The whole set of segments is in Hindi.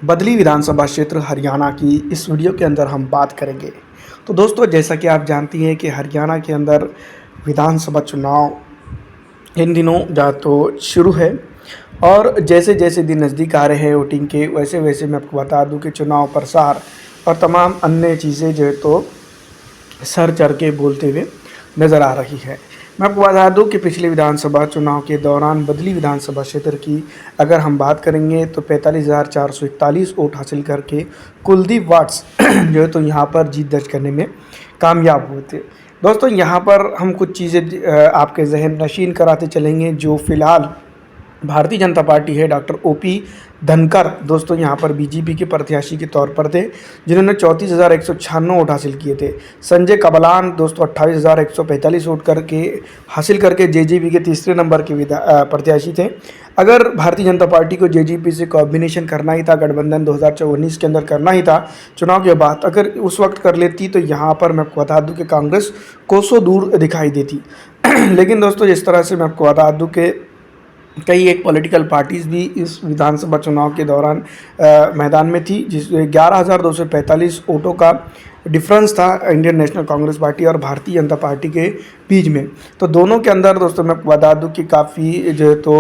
बदली विधानसभा क्षेत्र हरियाणा की इस वीडियो के अंदर हम बात करेंगे। तो दोस्तों, जैसा कि आप जानती हैं कि हरियाणा के अंदर विधानसभा चुनाव इन दिनों जा तो शुरू है और जैसे जैसे दिन नज़दीक आ रहे हैं वोटिंग के, वैसे वैसे मैं आपको बता दूं कि चुनाव प्रसार और तमाम अन्य चीज़ें जो है तो सर चढ़ के बोलते हुए नज़र आ रही है। मैं आपको बता दूं कि पिछले विधानसभा चुनाव के दौरान बदली विधानसभा क्षेत्र की अगर हम बात करेंगे तो 45,441 वोट हासिल करके कुलदीप वाट्स जो है तो यहाँ पर जीत दर्ज करने में कामयाब हुए थे। दोस्तों, यहाँ पर हम कुछ चीज़ें आपके जहन नशीन कराते चलेंगे। जो फ़िलहाल भारतीय जनता पार्टी है, डॉक्टर ओपी धनखड़ दोस्तों यहाँ पर बीजेपी के प्रत्याशी के तौर पर थे, जिन्होंने 34,196 वोट हासिल किए थे। संजय कबलान दोस्तों 28,145 वोट करके हासिल करके जेजेपी के तीसरे नंबर के प्रत्याशी थे। अगर भारतीय जनता पार्टी को जेजेपी से कॉम्बिनेशन करना ही था, गठबंधन 2019 के अंदर करना ही था चुनाव के बाद, अगर उस वक्त कर लेती तो यहाँ पर मैं आपको बता दूँ कि कांग्रेस कोसों दूर दिखाई देती। लेकिन दोस्तों, जिस तरह से मैं आपको बता दूँ कि कई एक पॉलिटिकल पार्टीज़ भी इस विधानसभा चुनाव के दौरान मैदान में थी, जिसमें 11,245 वोटों का डिफरेंस था इंडियन नेशनल कांग्रेस पार्टी और भारतीय जनता पार्टी के बीच में। तो दोनों के अंदर दोस्तों मैं आपको बता दूं कि काफ़ी जो है तो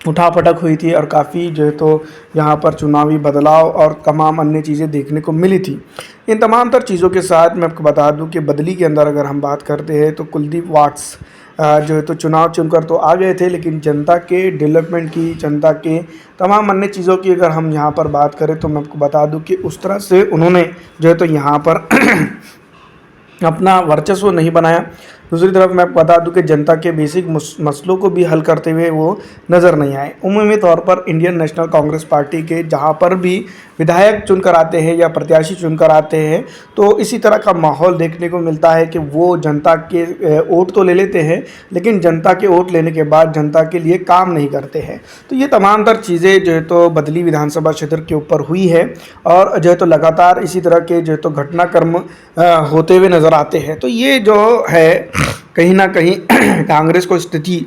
उठापटक हुई थी और काफ़ी जो है तो यहाँ पर चुनावी बदलाव और तमाम अन्य चीज़ें देखने को मिली थी। इन तमाम तर चीज़ों के साथ मैं आपको बता दूं कि बदली के अंदर अगर हम बात करते हैं तो कुलदीप वाट्स जो है तो चुनाव चुनकर तो आ गए थे, लेकिन जनता के डेवलपमेंट की, जनता के तमाम अन्य चीज़ों की अगर हम यहाँ पर बात करें तो मैं आपको बता दूं कि उस तरह से उन्होंने जो है तो यहाँ पर अपना वर्चस्व नहीं बनाया। दूसरी तरफ मैं बता दूं कि जनता के बेसिक मसलों को भी हल करते हुए वो नज़र नहीं आए। उमूमी तौर पर इंडियन नेशनल कांग्रेस पार्टी के जहां पर भी विधायक चुनकर आते हैं या प्रत्याशी चुनकर आते हैं तो इसी तरह का माहौल देखने को मिलता है कि वो जनता के वोट तो ले लेते हैं, लेकिन जनता के वोट लेने के बाद जनता के लिए काम नहीं करते हैं। तो ये तमाम तर चीज़ें जो है तो बदली विधानसभा क्षेत्र के ऊपर हुई है और जो है तो लगातार इसी तरह के जो है तो घटनाक्रम होते हुए नज़र आते हैं। तो ये जो है कहीं ना कहीं कांग्रेस को स्थिति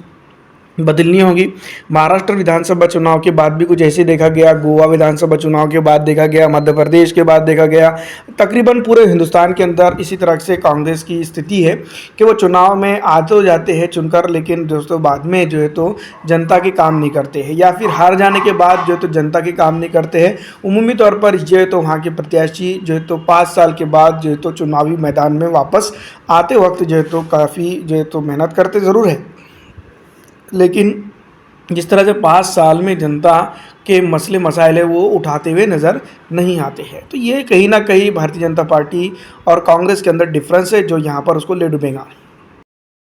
बदलनी होगी। महाराष्ट्र विधानसभा चुनाव के बाद भी कुछ ऐसे देखा गया, गोवा विधानसभा चुनाव के बाद देखा गया, मध्य प्रदेश के बाद देखा गया, तकरीबन पूरे हिंदुस्तान के अंदर इसी तरह से कांग्रेस की स्थिति है कि वो चुनाव में आ तो जाते हैं चुनकर, लेकिन दोस्तों बाद में जो है तो जनता के काम नहीं करते हैं या फिर हार जाने के बाद जो है तो जनता के काम नहीं करते हैं। उमूमी तौर पर जो है तो वहाँ के प्रत्याशी जो है तो 5 साल के बाद जो है तो चुनावी मैदान में वापस आते वक्त जो है तो काफ़ी जो है तो मेहनत करते ज़रूर है, लेकिन जिस तरह से 5 साल में जनता के मसले मसाइल है वो उठाते हुए नज़र नहीं आते हैं। तो ये कहीं ना कहीं भारतीय जनता पार्टी और कांग्रेस के अंदर डिफरेंस है जो यहाँ पर उसको ले डूबेगा।